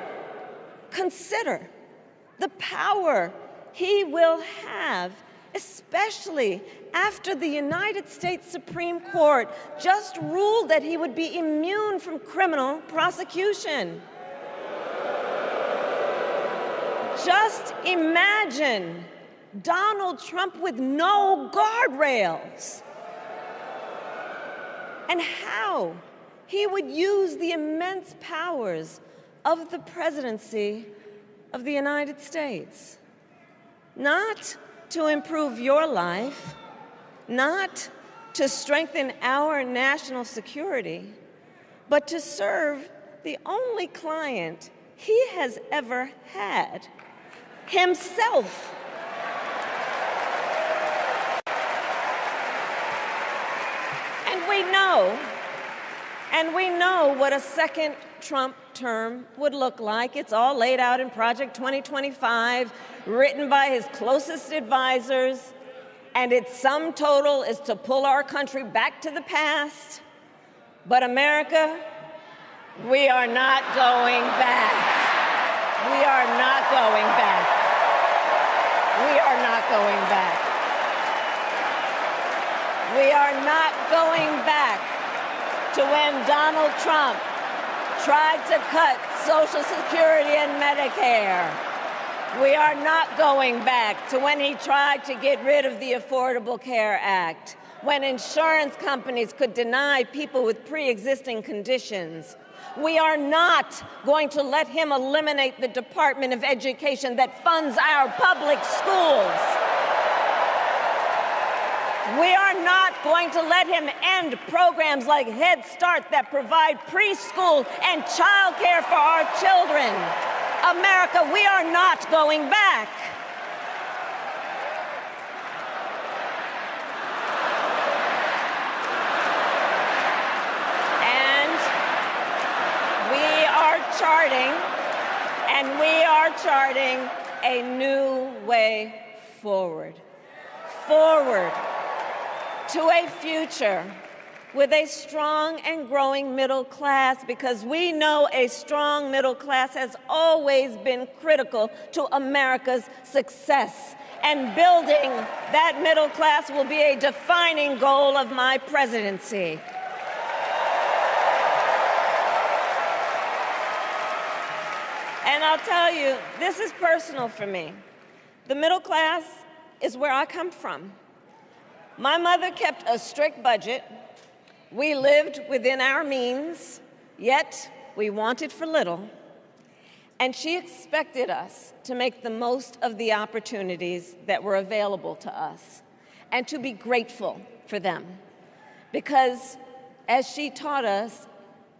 the power he will have, especially after the United States Supreme Court just ruled that he would be immune from criminal prosecution. Just imagine Donald Trump with no guardrails, and how he would use the immense powers of the presidency of the United States, not to improve your life, not to strengthen our national security, but to serve the only client he has ever had, himself. And we know what a second Trump term would look like. It's all laid out in Project 2025, written by his closest advisors, and its sum total is to pull our country back to the past. But America, we are not going back. We are not going back. We are not going back. We are not going back to when Donald Trump tried to cut Social Security and Medicare. We are not going back to when he tried to get rid of the Affordable Care Act, when insurance companies could deny people with pre-existing conditions. We are not going to let him eliminate the Department of Education that funds our public schools. We are not going to let him end programs like Head Start that provide preschool and childcare for our children. America, we are not going back. And we are charting a new way forward. Forward to a future with a strong and growing middle class, because we know a strong middle class has always been critical to America's success. And building that middle class will be a defining goal of my presidency. And I'll tell you, this is personal for me. The middle class is where I come from. My mother kept a strict budget. We lived within our means, yet we wanted for little. And she expected us to make the most of the opportunities that were available to us and to be grateful for them. Because, as she taught us,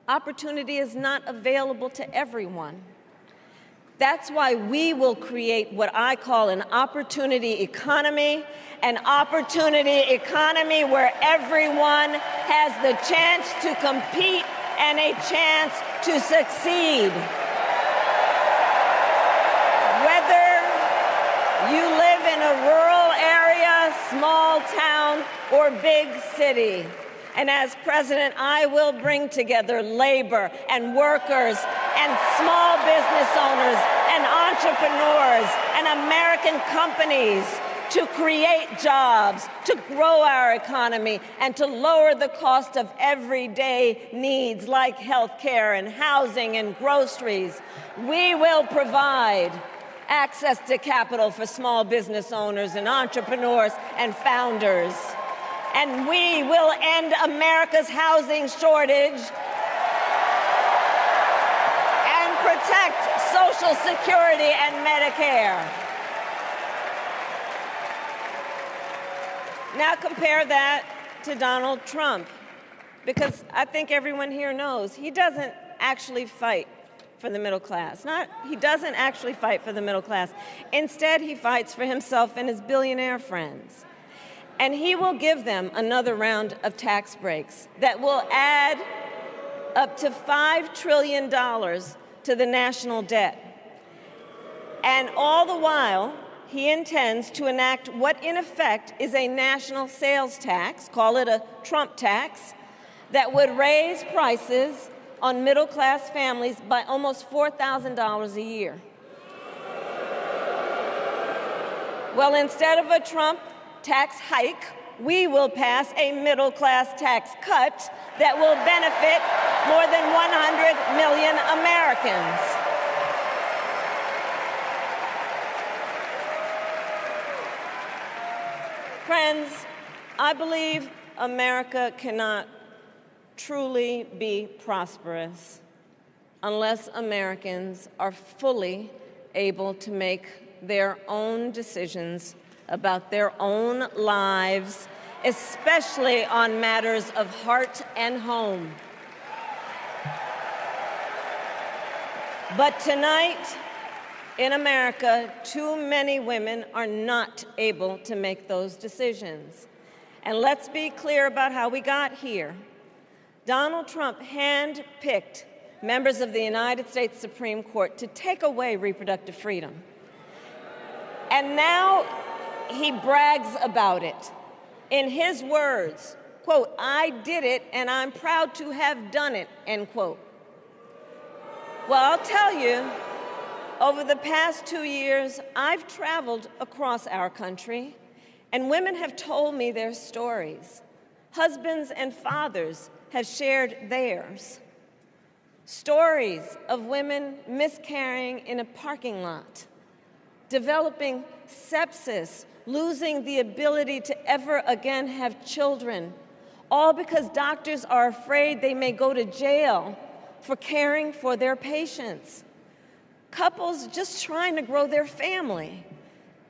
opportunity is not available to everyone. That's why we will create what I call an opportunity economy where everyone has the chance to compete and a chance to succeed. Whether you live in a rural area, small town, or big city. And as president, I will bring together labor and workers and small business owners and entrepreneurs and American companies to create jobs, to grow our economy, and to lower the cost of everyday needs like health care and housing and groceries. We will provide access to capital for small business owners and entrepreneurs and founders. And we will end America's housing shortage and protect Social Security and Medicare. Now compare that to Donald Trump, because I think everyone here knows he doesn't actually fight for the middle class. He doesn't actually fight for the middle class. Instead, he fights for himself and his billionaire friends. And he will give them another round of tax breaks that will add up to $5 trillion to the national debt. And all the while, he intends to enact what in effect is a national sales tax, call it a Trump tax, that would raise prices on middle-class families by almost $4,000 a year. Well, instead of a Trump tax hike, we will pass a middle-class tax cut that will benefit more than 100 million Americans. Friends, I believe America cannot truly be prosperous unless Americans are fully able to make their own decisions about their own lives, especially on matters of heart and home. But tonight, in America, too many women are not able to make those decisions. And let's be clear about how we got here. Donald Trump handpicked members of the United States Supreme Court to take away reproductive freedom. And now he brags about it. In his words, quote, "I did it and I'm proud to have done it," end quote. Well, I'll tell you, over the past 2 years, I've traveled across our country, and women have told me their stories. Husbands and fathers have shared theirs. Stories of women miscarrying in a parking lot, developing sepsis, losing the ability to ever again have children, all because doctors are afraid they may go to jail for caring for their patients. Couples just trying to grow their family,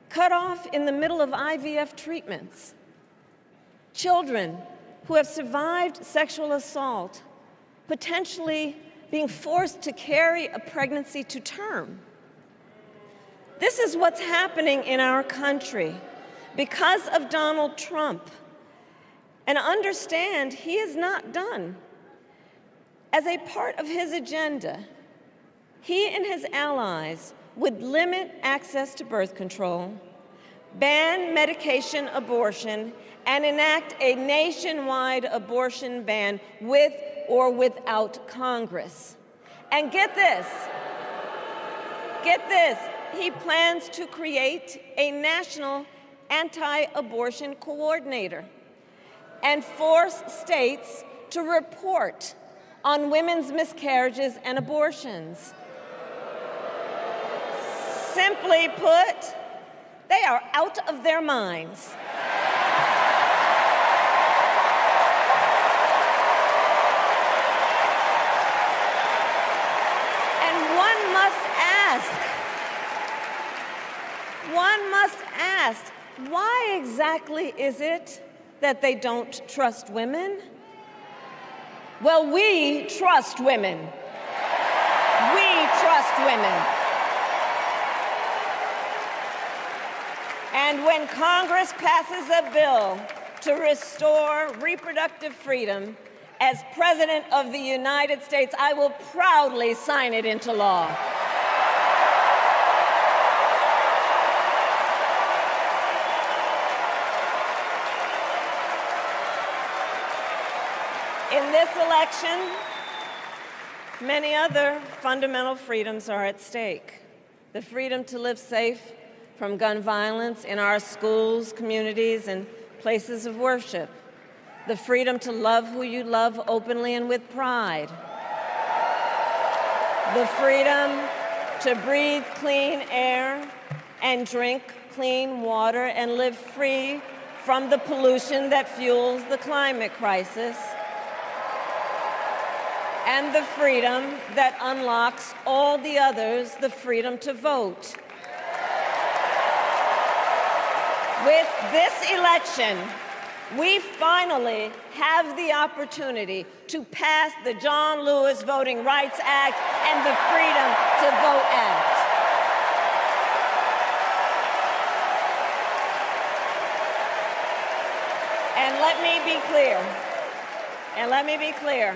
cut off in the middle of IVF treatments. Children who have survived sexual assault, potentially being forced to carry a pregnancy to term. This is what's happening in our country because of Donald Trump. And understand, he is not done. As a part of his agenda, he and his allies would limit access to birth control, ban medication abortion, and enact a nationwide abortion ban with or without Congress. And get this, he plans to create a national anti-abortion coordinator and force states to report on women's miscarriages and abortions. Simply put, they are out of their minds. And one must ask, why exactly is it that they don't trust women? Well, we trust women. We trust women. And when Congress passes a bill to restore reproductive freedom, as President of the United States, I will proudly sign it into law. In this election, many other fundamental freedoms are at stake. The freedom to live safe from gun violence in our schools, communities, and places of worship. The freedom to love who you love openly and with pride. The freedom to breathe clean air and drink clean water and live free from the pollution that fuels the climate crisis. And the freedom that unlocks all the others, the freedom to vote. With this election, we finally have the opportunity to pass the John Lewis Voting Rights Act and the Freedom to Vote Act. And let me be clear.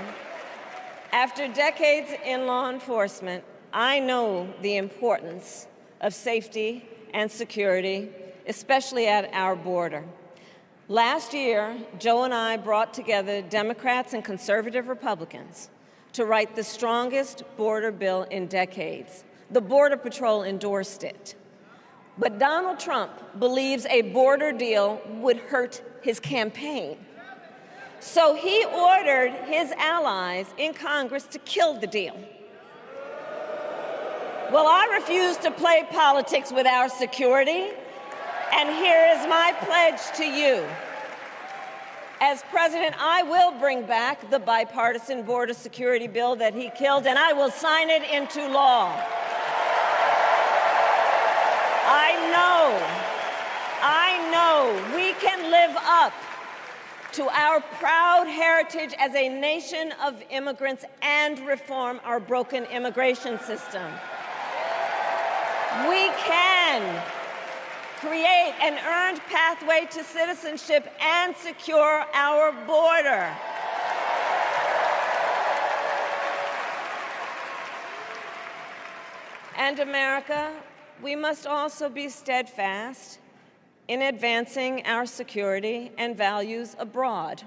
After decades in law enforcement, I know the importance of safety and security, especially at our border. Last year, Joe and I brought together Democrats and conservative Republicans to write the strongest border bill in decades. The Border Patrol endorsed it. But Donald Trump believes a border deal would hurt his campaign. So he ordered his allies in Congress to kill the deal. Well, I refuse to play politics with our security, and here is my pledge to you. As president, I will bring back the bipartisan border security bill that he killed, and I will sign it into law. I know we can live up to our proud heritage as a nation of immigrants and reform our broken immigration system. We can create an earned pathway to citizenship and secure our border. And America, we must also be steadfast in advancing our security and values abroad.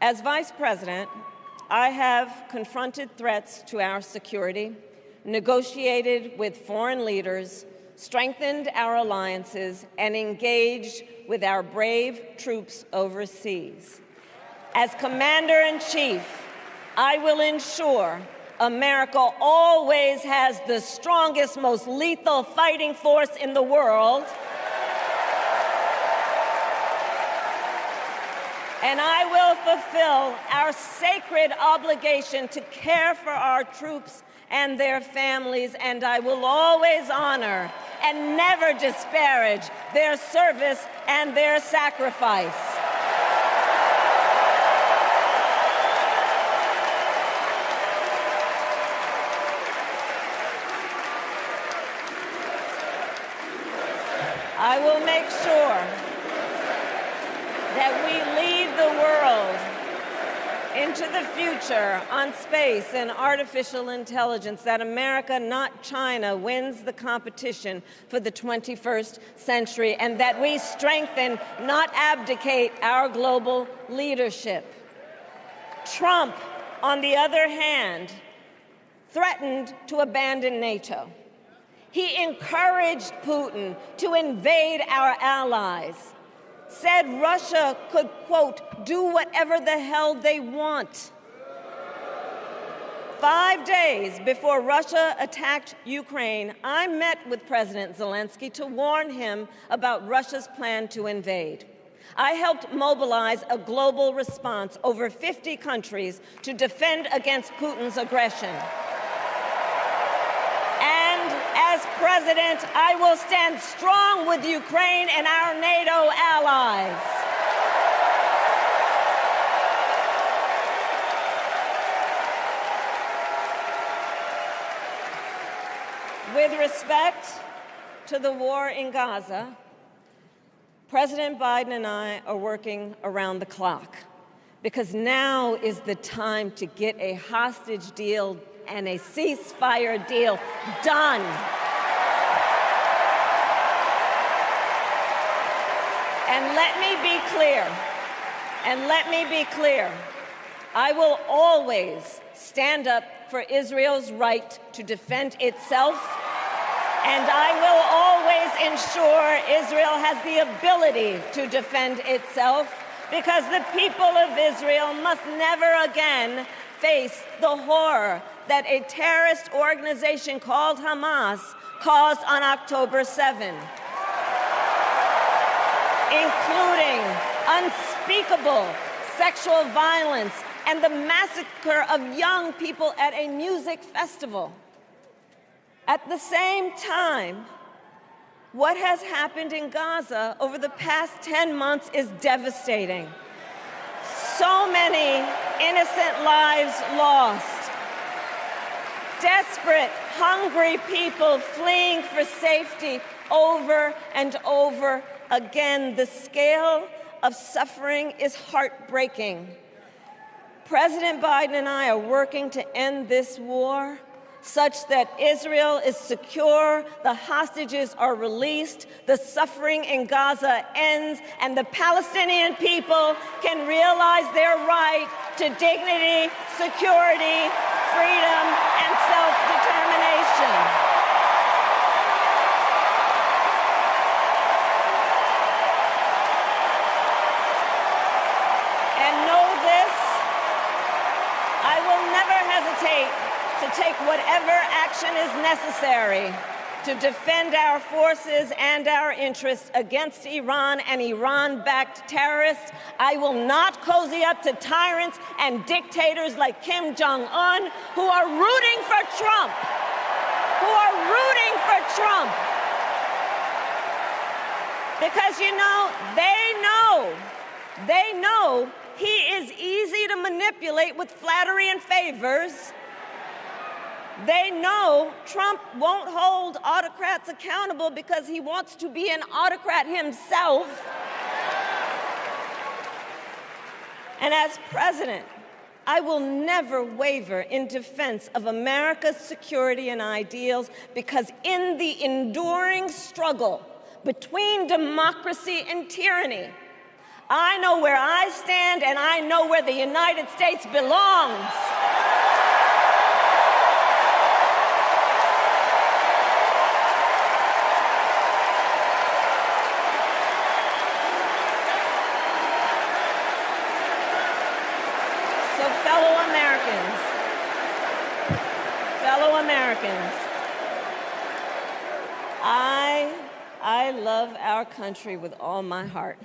As Vice President, I have confronted threats to our security, negotiated with foreign leaders, strengthened our alliances, and engaged with our brave troops overseas. As Commander-in-Chief, I will ensure America always has the strongest, most lethal fighting force in the world. And I will fulfill our sacred obligation to care for our troops and their families, and I will always honor and never disparage their service and their sacrifice. I will make sure that we lead the world into the future on space and artificial intelligence, that America, not China, wins the competition for the 21st century, and that we strengthen, not abdicate, our global leadership. Trump, on the other hand, threatened to abandon NATO. He encouraged Putin to invade our allies, said Russia could, quote, do whatever the hell they want. 5 days before Russia attacked Ukraine, I met with President Zelensky to warn him about Russia's plan to invade. I helped mobilize a global response, over 50 countries, to defend against Putin's aggression. And as president, I will stand strong with Ukraine and our NATO allies. With respect to the war in Gaza, President Biden and I are working around the clock, because now is the time to get a hostage deal and a ceasefire deal done. And let me be clear, I will always stand up for Israel's right to defend itself, and I will always ensure Israel has the ability to defend itself, because the people of Israel must never again face the horror that a terrorist organization called Hamas caused on October 7, including unspeakable sexual violence and the massacre of young people at a music festival. At the same time, what has happened in Gaza over the past 10 months is devastating. So many innocent lives lost. Desperate, hungry people fleeing for safety over and over again. The scale of suffering is heartbreaking. President Biden and I are working to end this war such that Israel is secure, the hostages are released, the suffering in Gaza ends, and the Palestinian people can realize their right to dignity, security, freedom, and self-determination. I will never hesitate to take whatever action is necessary to defend our forces and our interests against Iran and Iran-backed terrorists. I will not cozy up to tyrants and dictators like Kim Jong-un who are rooting for Trump, Because, you know, they know he is easy to manipulate with flattery and favors. They know Trump won't hold autocrats accountable because he wants to be an autocrat himself. And as president, I will never waver in defense of America's security and ideals, because in the enduring struggle between democracy and tyranny, I know where I stand, and I know where the United States belongs. So, fellow Americans, I love our country with all my heart.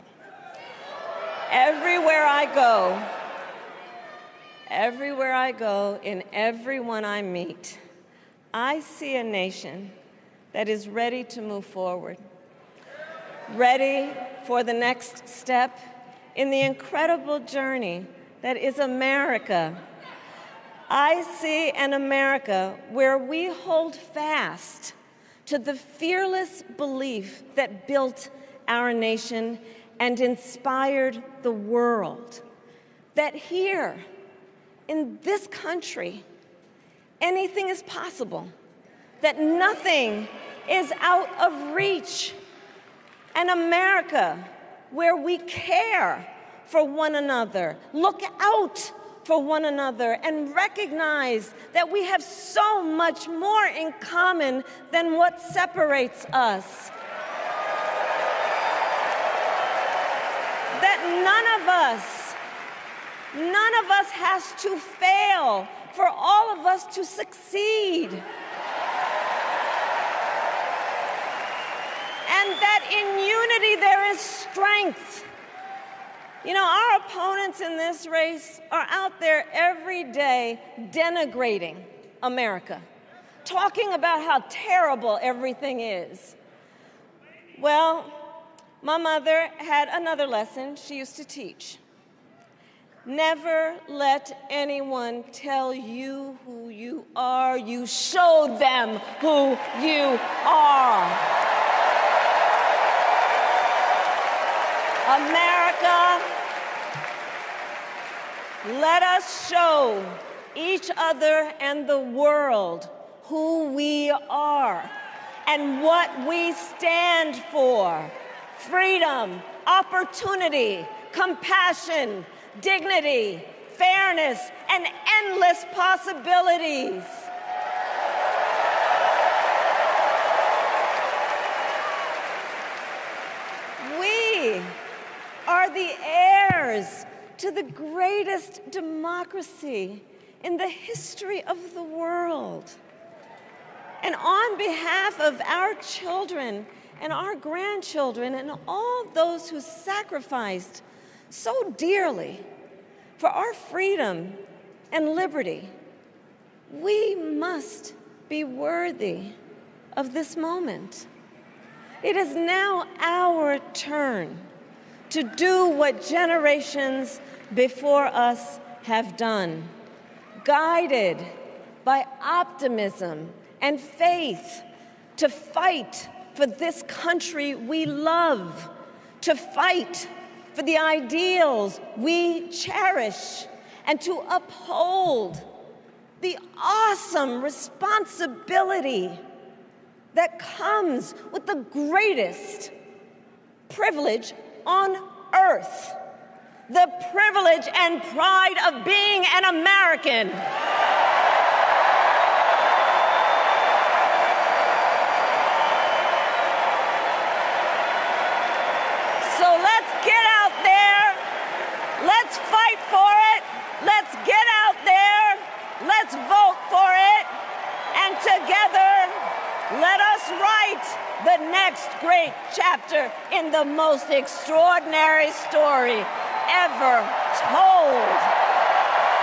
Everywhere I go, in everyone I meet, I see a nation that is ready to move forward, ready for the next step in the incredible journey that is America. I see an America where we hold fast to the fearless belief that built our nation and inspired the world, that here, in this country, anything is possible, that nothing is out of reach. An America where we care for one another, look out for one another, and recognize that we have so much more in common than what separates us. That none of us has to fail for all of us to succeed. And that in unity there is strength. You know, our opponents in this race are out there every day denigrating America, talking about how terrible everything is. Well, my mother had another lesson she used to teach. Never let anyone tell you who you are. You show them who you are. America, let us show each other and the world who we are and what we stand for. Freedom, opportunity, compassion, dignity, fairness, and endless possibilities. We are the heirs to the greatest democracy in the history of the world. And on behalf of our children and our grandchildren and all those who sacrificed so dearly for our freedom and liberty, we must be worthy of this moment. It is now our turn to do what generations before us have done, guided by optimism and faith, to fight for this country we love, to fight for the ideals we cherish, and to uphold the awesome responsibility that comes with the greatest privilege on earth, the privilege and pride of being an American. So let's get out there, let's fight for it, let's get out there, let's vote for it, and together, let us write the next great chapter in the most extraordinary story ever told.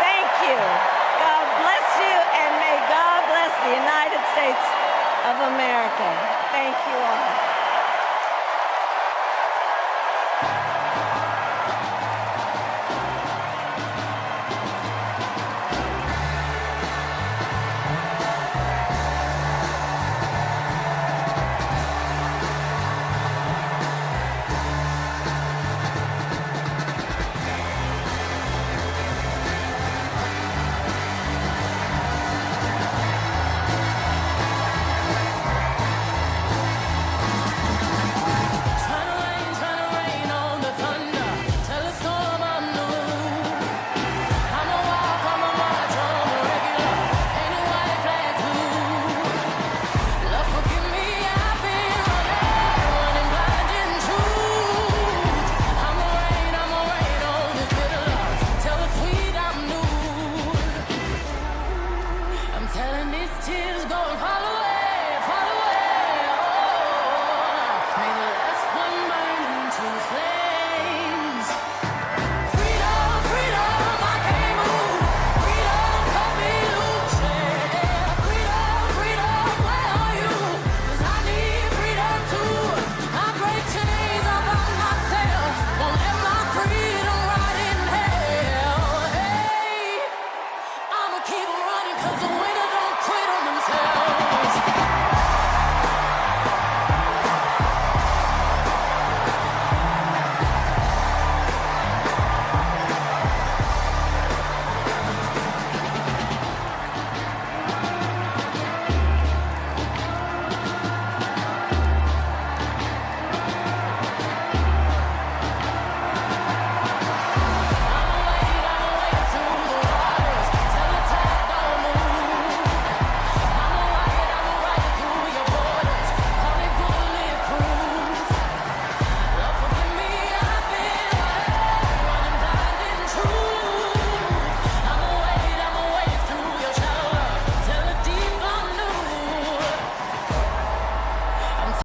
Thank you. God bless you, and may God bless the United States of America. Thank you all.